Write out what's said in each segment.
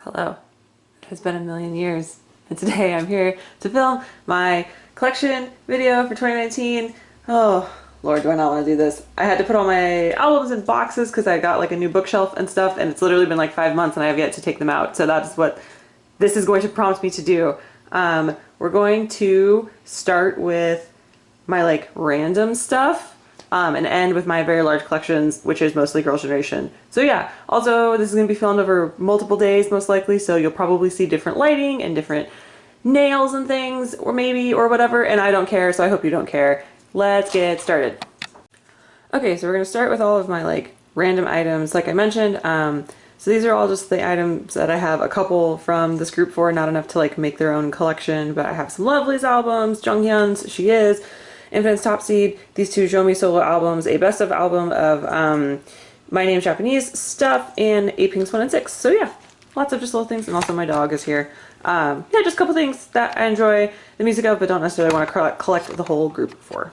Hello, it has been a million years, and today I'm here to film my collection video for 2019. Oh, Lord, do I not want to do this. I had to put all my albums in boxes because I got like a new bookshelf and stuff, and it's literally been like 5 months and I have yet to take them out, so that's what this is going to prompt me to do. We're going to start with my like random stuff. And end with my very large collections, which is mostly Girls' Generation. So yeah, also this is going to be filmed over multiple days most likely, so you'll probably see different lighting and different nails and things, or maybe, or whatever, and I don't care, so I hope you don't care. Let's get started. Okay, so we're going to start with all of my like random items, like I mentioned. So these are all just the items that I have a couple from this group for, not enough to like make their own collection, but I have some Lovely's albums, Junghyun's She Is, Infinite's Top Seed, these two Show Me solo albums, a best of album of My Name's Japanese stuff, and a Pink's 1 and 6. So yeah, lots of just little things, and also my dog is here. Yeah, just a couple things that I enjoy the music of, but don't necessarily want to collect the whole group for.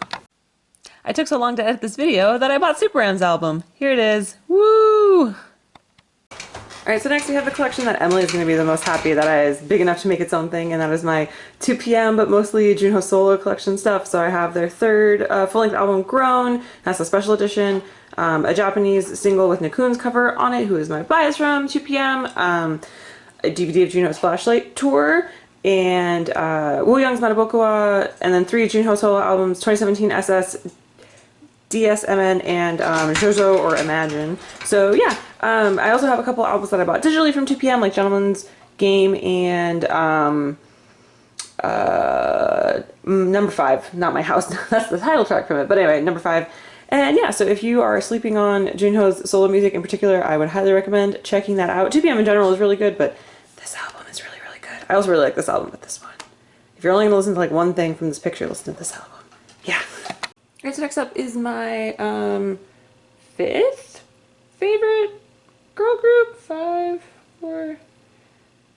I took so long to edit this video that I bought Superam's album. Here it is. Woo! Alright, so next we have the collection that Emily is going to be the most happy that is big enough to make its own thing, and that is my 2 PM but mostly Junho solo collection stuff. So I have their third full-length album, Grown. That's a special edition, a Japanese single with Nakun's cover on it, who is my bias from 2 PM, a DVD of Junho's Flashlight Tour, and Woo Young's Matabokuwa, and then 3 Junho solo albums, 2017 SS, DSMN, and Jojo or Imagine. So yeah, I also have a couple albums that I bought digitally from 2 PM, like Gentleman's Game and Number 5, Not My House. That's the title track from it, but anyway, Number 5. And yeah, so if you are sleeping on Junho's solo music in particular, I would highly recommend checking that out. 2 PM in general is really good, but this album is really, really good. I also really like this album, but this one. If you're only going to listen to like one thing from this picture, listen to this album. Yeah. Alright, so next up is my 5th favorite girl group. 5, 4,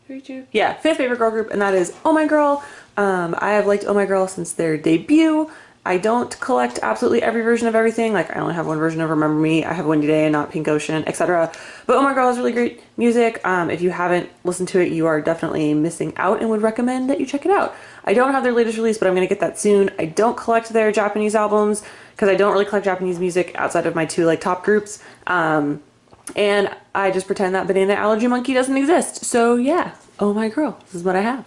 3, 2. Yeah, 5th favorite girl group, and that is Oh My Girl. I have liked Oh My Girl since their debut. I don't collect absolutely every version of everything. Like, I only have one version of Remember Me. I have Windy Day and Not Pink Ocean, etc. But Oh My Girl is really great music. If you haven't listened to it, you are definitely missing out and would recommend that you check it out. I don't have their latest release, but I'm going to get that soon. I don't collect their Japanese albums because I don't really collect Japanese music outside of my 2 like top groups. And I just pretend that Banana Allergy Monkey doesn't exist. So yeah, Oh My Girl, this is what I have.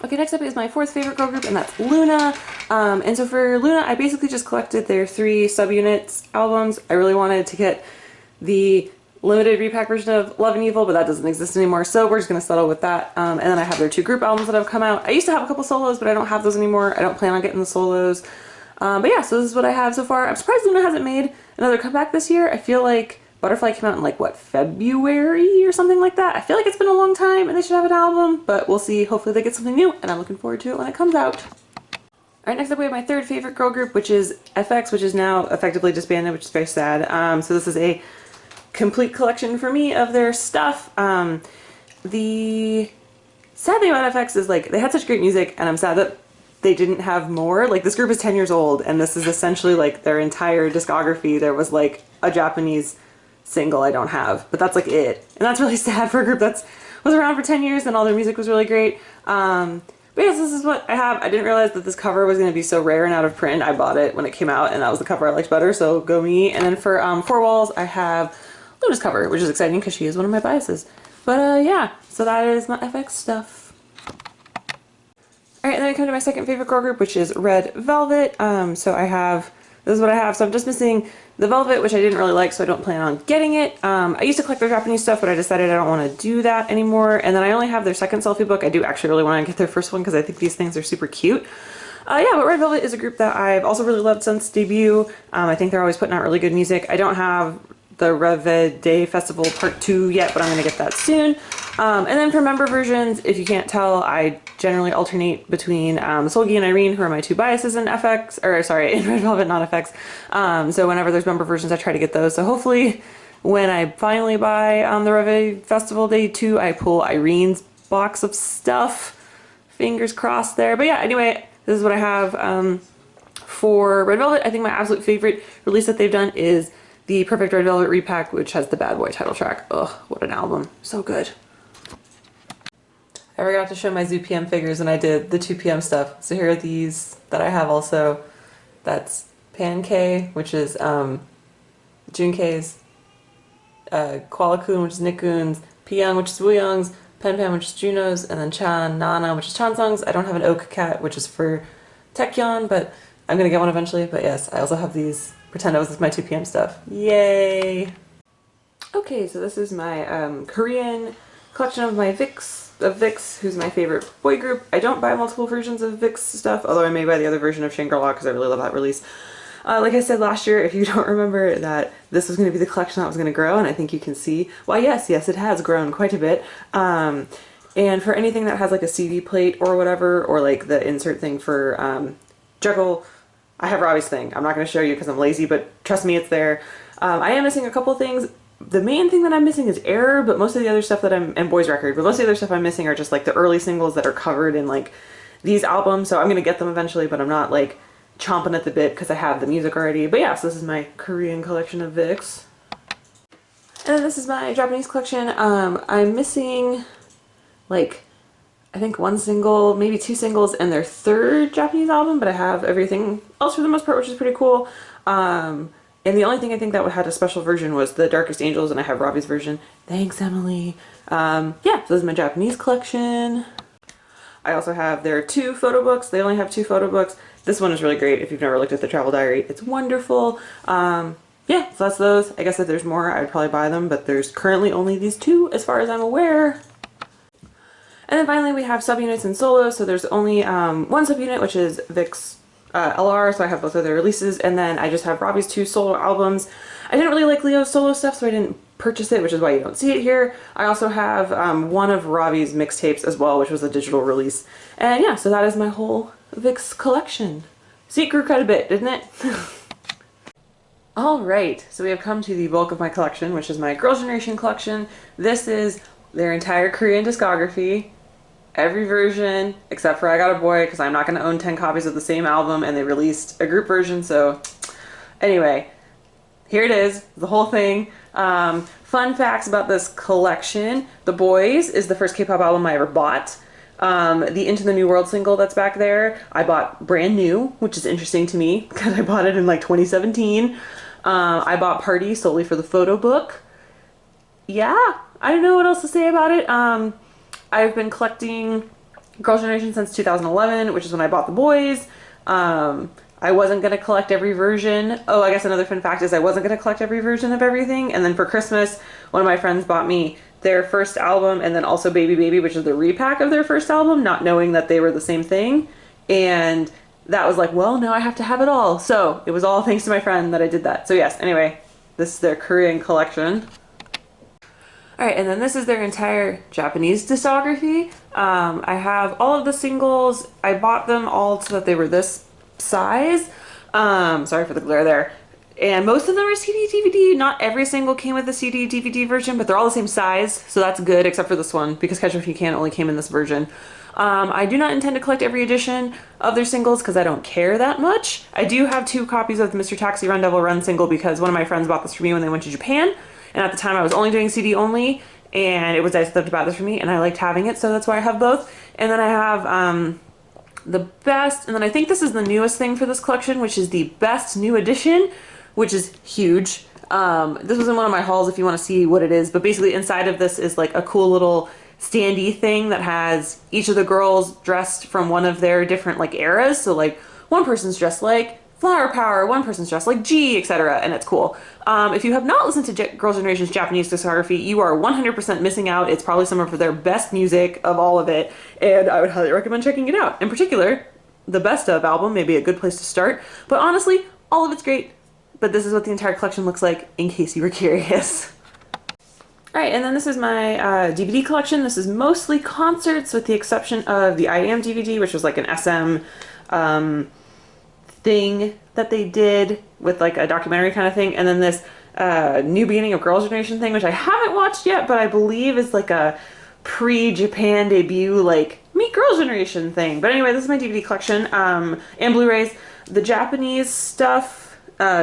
Okay, next up is my 4th favorite girl group, and that's Luna. And so for Luna, I basically just collected their 3 Subunits albums. I really wanted to get the limited repack version of Love and Evil, but that doesn't exist anymore, so we're just going to settle with that. And then I have their 2 group albums that have come out. I used to have a couple solos, but I don't have those anymore. I don't plan on getting the solos. But yeah, so this is what I have so far. I'm surprised Luna hasn't made another comeback this year. I feel like Butterfly came out in like, what, February or something like that? I feel like it's been a long time and they should have an album, but we'll see. Hopefully they get something new, and I'm looking forward to it when it comes out. Alright, next up we have my 3rd favorite girl group, which is FX, which is now effectively disbanded, which is very sad. So this is a complete collection for me of their stuff. The sad thing about FX is like, they had such great music, and I'm sad that they didn't have more. Like, this group is 10 years old, and this is essentially like their entire discography. There was like a Japanese single I don't have, but that's like it, and that's really sad for a group that was around for 10 years and all their music was really great. But yes, this is what I have. I didn't realize that this cover was going to be so rare and out of print. I bought it when it came out, and that was the cover I liked better, so go me. And then for 4 Walls, I have Luna's cover, which is exciting because she is one of my biases. But yeah, so that is my FX stuff. Alright, and then I come to my 2nd favorite girl group, which is Red Velvet. So I have, this is what I have. So I'm just missing the Velvet, which I didn't really like, so I don't plan on getting it. I used to collect their Japanese stuff, but I decided I don't want to do that anymore. And then I only have their 2nd selfie book. I do actually really want to get their 1st one because I think these things are super cute. Yeah, but Red Velvet is a group that I've also really loved since debut. I think they're always putting out really good music. I don't have the Reve Day Festival Part 2 yet, but I'm going to get that soon. And then for member versions, if you can't tell, I generally alternate between Solgi and Irene, who are my 2 biases in FX, or sorry, in Red Velvet, not FX. So whenever there's member versions, I try to get those. So hopefully when I finally buy the Reve Festival Day 2, I pull Irene's box of stuff. Fingers crossed there. But yeah, anyway, this is what I have for Red Velvet. I think my absolute favorite release that they've done is the Perfect Red Velvet repack, which has the Bad Boy title track. Ugh, what an album. So good. I forgot to show my Zoo PM figures and I did the 2 PM stuff. So here are these that I have also. That's Pan K, which is Jun K's, Koala Kun, which is Nick Kun's, Pyong, which is Wooyoung's, Pen Pan, which is Juno's, and then Chan Nana, which is Chansung's. I don't have an Oak Cat, which is for Taekyon, but I'm gonna get one eventually. But yes, I also have these Pretendo with my 2 PM stuff. Yay! Okay, so this is my Korean collection of my Vix, who's my favorite boy group. I don't buy multiple versions of Vix stuff, although I may buy the other version of Shangri-La because I really love that release. Like I said last year, if you don't remember, that this was going to be the collection that was going to grow, and I think you can see, why yes, it has grown quite a bit. And for anything that has like a CD plate or whatever, or like the insert thing for Juggle, I have Robbie's thing. I'm not going to show you because I'm lazy, but trust me, it's there. I am missing a couple things. The main thing that I'm missing is Error, but most of the other stuff that and Boys Record, but most of the other stuff I'm missing are just like the early singles that are covered in like these albums, so I'm gonna get them eventually, but I'm not like chomping at the bit because I have the music already. But yeah, so this is my Korean collection of Vix. And then this is my Japanese collection. I'm missing like, I think 1 single, maybe 2 singles, and their 3rd Japanese album, but I have everything else for the most part, which is pretty cool. And the only thing I think that had a special version was the Darkest Angels, and I have Robbie's version. Thanks, Emily. Yeah, so this is my Japanese collection. I also have their 2 photo books. They only have 2 photo books. This one is really great if you've never looked at the travel diary. It's wonderful. Yeah, so that's those. I guess if there's more, I'd probably buy them, but there's currently only these 2 as far as I'm aware. And then finally we have Subunits and Solos. So there's only 1 subunit, which is Vix LR, so I have both of their releases, and then I just have Robbie's 2 solo albums. I didn't really like Leo's solo stuff, so I didn't purchase it, which is why you don't see it here. I also have one of Robbie's mixtapes as well, which was a digital release. And yeah, so that is my whole Vix collection. See, it grew quite a bit, didn't it? Alright, so we have come to the bulk of my collection, which is my Girls' Generation collection. This is their entire Korean discography. Every version except for I Got a Boy, because I'm not going to own 10 copies of the same album, and they released a group version, so anyway, here it is, the whole thing. Fun facts about this collection: The Boys is the first K-pop album I ever bought. The Into the New World single that's back there, I bought brand new, which is interesting to me, because I bought it in like 2017. I bought Party solely for the photo book. Yeah, I don't know what else to say about it. I've been collecting Girls' Generation since 2011, which is when I bought The Boys. I wasn't going to collect every version. Oh, I guess another fun fact is I wasn't going to collect every version of everything. And then for Christmas, one of my friends bought me their first album and then also Baby Baby, which is the repack of their first album, not knowing that they were the same thing. And that was like, well, now I have to have it all. So it was all thanks to my friend that I did that. So yes, anyway, this is their Korean collection. Alright, and then this is their entire Japanese discography. I have all of the singles. I bought them all so that they were this size. Sorry for the glare there. And most of them are CD, DVD. Not every single came with the CD, DVD version, but they're all the same size, so that's good, except for this one, because Catch Me If You Can only came in this version. I do not intend to collect every edition of their singles because I don't care that much. I do have 2 copies of the Mr. Taxi Run Devil Run single because one of my friends bought this for me when they went to Japan. And at the time I was only doing CD only, and it was nice of them to buy this for me, and I liked having it, so that's why I have both. And then I have the best, and then I think this is the newest thing for this collection, which is the best new edition, which is huge. This was in one of my hauls if you want to see what it is, but basically inside of this is like a cool little standee thing that has each of the girls dressed from one of their different like eras. So like one person's dressed like Flower Power, one person's dressed like G, etc., and it's cool. If you have not listened to Girls' Generation's Japanese discography, you are 100% missing out. It's probably some of their best music of all of it, and I would highly recommend checking it out. In particular, the Best Of album may be a good place to start, but honestly, all of it's great. But this is what the entire collection looks like, in case you were curious. Alright, and then this is my DVD collection. This is mostly concerts, with the exception of the I Am DVD, which was like an SM thing that they did with like a documentary kind of thing, and then this New Beginning of Girls' Generation thing, which I haven't watched yet, but I believe is like a pre-Japan debut, like Meet Girls' Generation thing. But anyway, this is my DVD collection, and Blu-rays. The Japanese stuff,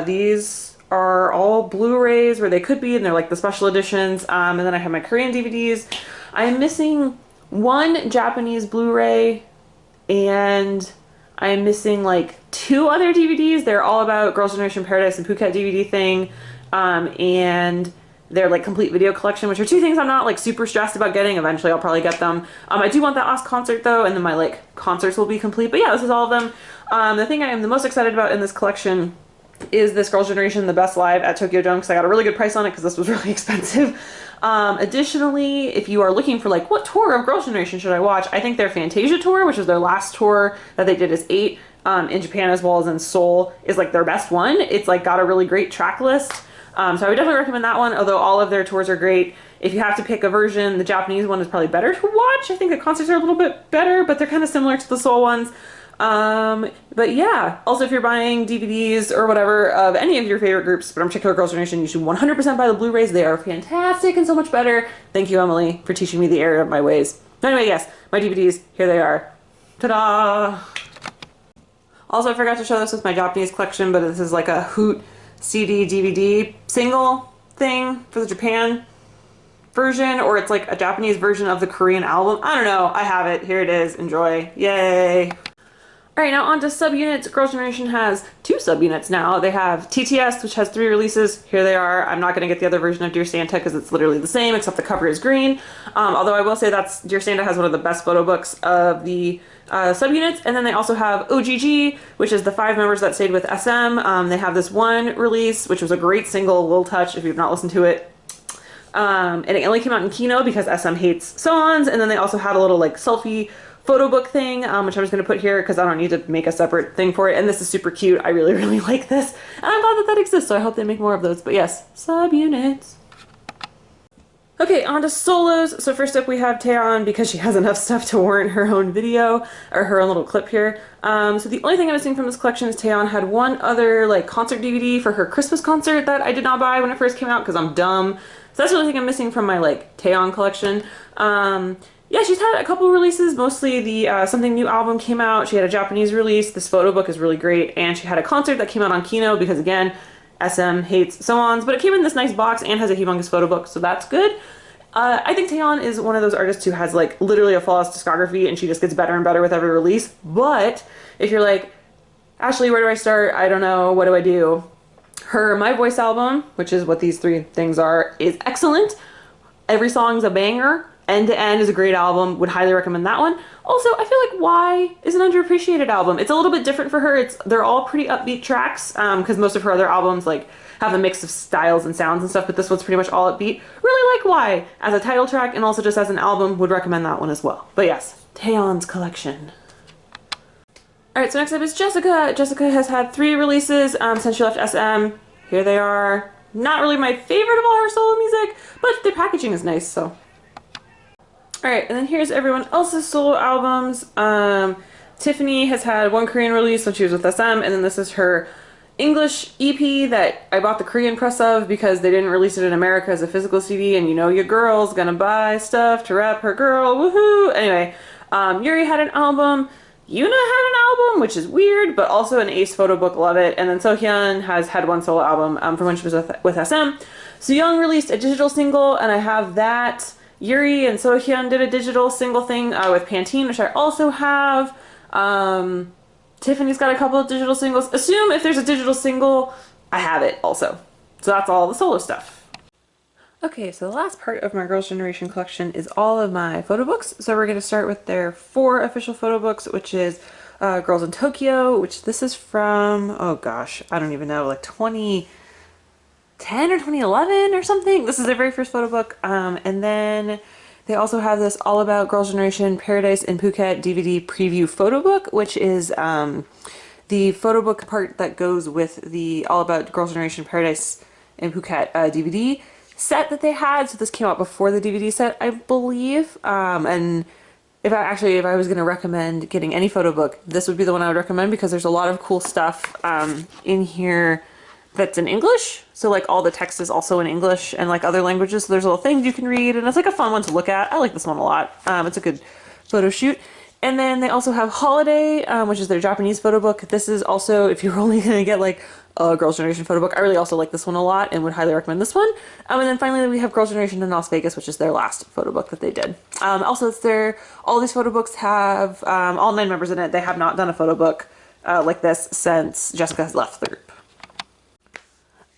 these are all Blu-rays where they could be, and they're like the special editions. And then I have my Korean DVDs. I'm missing one Japanese Blu-ray, and I'm missing like 2 other DVDs. They're all about Girls' Generation Paradise and Phuket DVD thing. And they're like complete video collection, which are 2 things I'm not like super stressed about getting. Eventually I'll probably get them. I do want that last concert though, and then my like concerts will be complete. But yeah, this is all of them. The thing I am the most excited about in this collection is this Girls' Generation The Best Live at Tokyo Dome, because I got a really good price on it because this was really expensive. Additionally, if you are looking for like what tour of Girls' Generation should I watch, I think their Fantasia tour, which is their last tour that they did as 8 in Japan as well as in Seoul, is like their best one. It's like got a really great track list. So I would definitely recommend that one, although all of their tours are great. If you have to pick a version, the Japanese one is probably better to watch. I think the concerts are a little bit better, but they're kind of similar to the Seoul ones. But yeah, also if you're buying DVDs or whatever of any of your favorite groups, but in particular Girls' Generation, you should 100% buy the Blu-rays. They are fantastic and so much better. Thank you, Emily, for teaching me the error of my ways. Anyway, yes, my DVDs, here they are. Ta-da! Also, I forgot to show this with my Japanese collection, but this is like a Hoot CD DVD single thing for the Japan version, or it's like a Japanese version of the Korean album. I don't know. I have it. Here it is. Enjoy. Yay. Alright, now on to subunits. Girls' Generation has 2 subunits now. They have TTS, which has 3 releases. Here they are. I'm not going to get the other version of Dear Santa because it's literally the same, except the cover is green. Although I will say that's Dear Santa has one of the best photo books of the subunits. And then they also have OGG, which is the 5 members that stayed with SM. They have this one release, which was a great single, Will Touch, if you've not listened to it. And it only came out in Kino because SM hates Soans. And then they also had a little like selfie photo book thing, which I'm just going to put here because I don't need to make a separate thing for it. And this is super cute. I really, really like this. And I'm glad that that exists, so I hope they make more of those. But yes, subunits. Okay, on to solos. So first up we have Taeyeon, because she has enough stuff to warrant her own video, or her own little clip here. So the only thing I'm missing from this collection is Taeyeon had one other like concert DVD for her Christmas concert that I did not buy when it first came out because I'm dumb. So that's the only thing I'm missing from my like Taeyeon collection. Yeah, she's had a couple releases, mostly the Something New album came out. She had a Japanese release. This photo book is really great. And she had a concert that came out on Kino because, again, SM hates Soans. But it came in this nice box and has a humongous photo book, so that's good. I think Taeyeon is one of those artists who has, like, literally a flawless discography, and she just gets better and better with every release. But if you're like, Ashley, where do I start? I don't know. What do I do? Her My Voice album, which is what these 3 things are, is excellent. Every song's a banger. End to End is a great album. Would highly recommend that one. Also, I feel like Why is an underappreciated album. It's a little bit different for her. They're all pretty upbeat tracks because most of her other albums like have a mix of styles and sounds and stuff, but this one's pretty much all upbeat. Really like Why as a title track and also just as an album. Would recommend that one as well. But yes, Taeyeon's collection. Alright, so next up is Jessica. Jessica has had 3 releases since she left SM. Here they are. Not really my favorite of all her solo music, but the packaging is nice, so. Alright, and then here's everyone else's solo albums. Tiffany has had 1 Korean release when she was with SM, and then this is her English EP that I bought the Korean press of because they didn't release it in America as a physical CD, and you know your girl's gonna buy stuff to rep her girl, woohoo! Anyway, Yuri had an album, Yuna had an album, which is weird, but also an Ace photo book, love it, and then Sohyun has had 1 solo album from when she was with SM. Soyoung released a digital single, and I have that. Yuri and Sohyun did a digital single thing with Pantene, which I also have. Tiffany's got a couple of digital singles. Assume if there's a digital single, I have it also. So that's all the solo stuff. Okay, so the last part of my Girls' Generation collection is all of my photo books. So we're going to start with their 4 official photo books, which is Girls in Tokyo, which this is from, oh gosh, I don't even know, like 2010 or 2011 or something. This is their very first photo book. And then they also have this All About Girls' Generation Paradise in Phuket DVD preview photo book, which is the photo book part that goes with the All About Girls' Generation Paradise in Phuket DVD set that they had. So this came out before the DVD set, I believe. And if I was going to recommend getting any photo book, this would be the one I would recommend because there's a lot of cool stuff in here that's in English. So like all the text is also in English and like other languages. So there's little things you can read and it's like a fun one to look at. I like this one a lot. It's a good photo shoot. And then they also have Holiday, which is their Japanese photo book. This is also, if you're only going to get like a Girls' Generation photo book. I really also like this one a lot and would highly recommend this one. And then finally we have Girls' Generation in Las Vegas, which is their last photo book that they did. Also, all these photo books have all 9 members in it. They have not done a photo book like this since Jessica has left the group.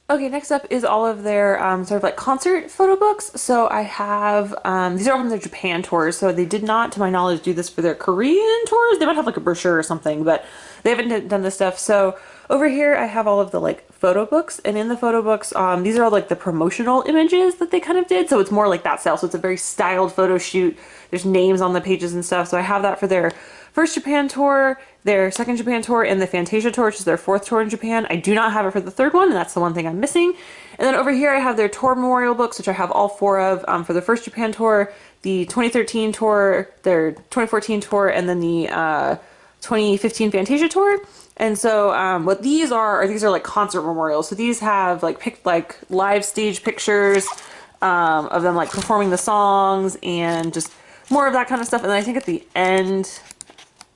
Okay, next up is all of their sort of like concert photo books. So I have, these are all from their Japan tours. So they did not, to my knowledge, do this for their Korean tours. They might have like a brochure or something, but they haven't done this stuff. So over here I have all of the like photo books, and in the photo books, these are all like the promotional images that they kind of did. So it's more like that style. So it's a very styled photo shoot. There's names on the pages and stuff. So I have that for their first Japan tour, their second Japan tour, and the Fantasia tour, which is their 4th tour in Japan. I do not have it for the 3rd one, and that's the one thing I'm missing. And then over here I have their tour memorial books, which I have all 4 of, for the first Japan tour, the 2013 tour, their 2014 tour, and then the 2015 Fantasia tour. And so what these are like concert memorials. So these have like live stage pictures of them like performing the songs and just more of that kind of stuff. And then I think at the end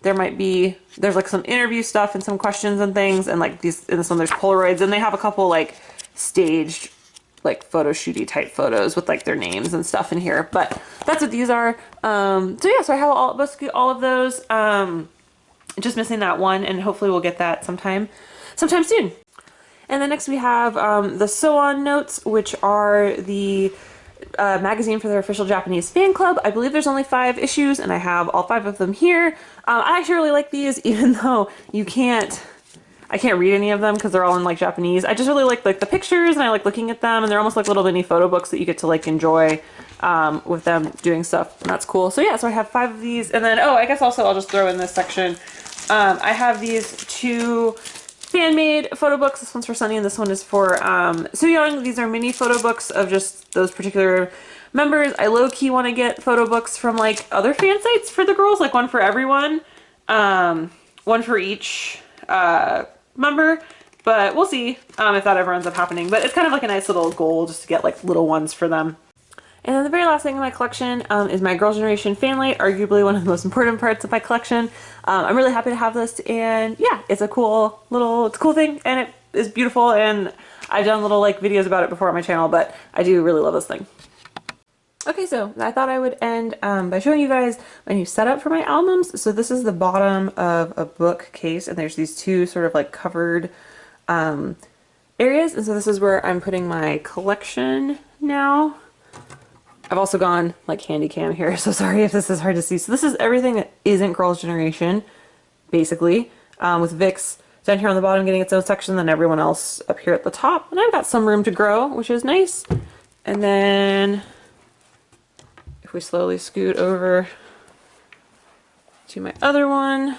there's like some interview stuff and some questions and things, and like in this one there's Polaroids, and they have a couple like staged like photo shooty type photos with like their names and stuff in here. But that's what these are. So yeah, so I have basically all of those. Just missing that one, and hopefully we'll get that sometime soon. And then next we have the So On Notes, which are the magazine for their official Japanese fan club. I believe there's only 5 issues, and I have all 5 of them here. I actually really like these, even though I can't read any of them because they're all in like Japanese. I just really like the pictures, and I like looking at them, and they're almost like little mini photo books that you get to like enjoy with them doing stuff, and that's cool. So yeah, so I have 5 of these, and then I guess also I'll just throw in this section. I have these 2 fan-made photo books. This one's for Sunny and this one is for Soo-young. These are mini photo books of just those particular members. I low-key want to get photo books from like other fan sites for the girls, like one for everyone, one for each member, but we'll see if that ever ends up happening. But it's kind of like a nice little goal just to get like little ones for them. And then the very last thing in my collection is my Girls' Generation Fanlight, arguably one of the most important parts of my collection. I'm really happy to have this, and yeah, it's a cool thing, and it is beautiful, and I've done little like videos about it before on my channel, but I do really love this thing. Okay, so I thought I would end by showing you guys my new setup for my albums. So this is the bottom of a bookcase, and there's these 2 sort of like covered areas, and so this is where I'm putting my collection now. I've also gone like handy cam here, so sorry if this is hard to see. So this is everything that isn't Girls' Generation, basically, with Vix down here on the bottom getting its own section, then everyone else up here at the top. And I've got some room to grow, which is nice. And then if we slowly scoot over to my other one,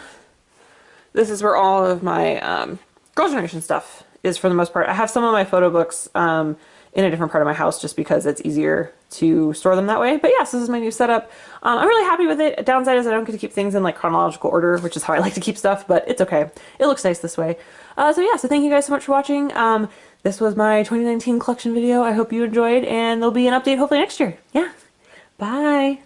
this is where all of my Girls' Generation stuff is for the most part. I have some of my photo books in a different part of my house just because it's easier to store them that way. But yes, this is my new setup. I'm really happy with it. Downside is I don't get to keep things in like chronological order, which is how I like to keep stuff, but it's okay. It looks nice this way. So yeah, so thank you guys so much for watching. This was my 2019 collection video. I hope you enjoyed, and there'll be an update hopefully next year. Yeah, bye.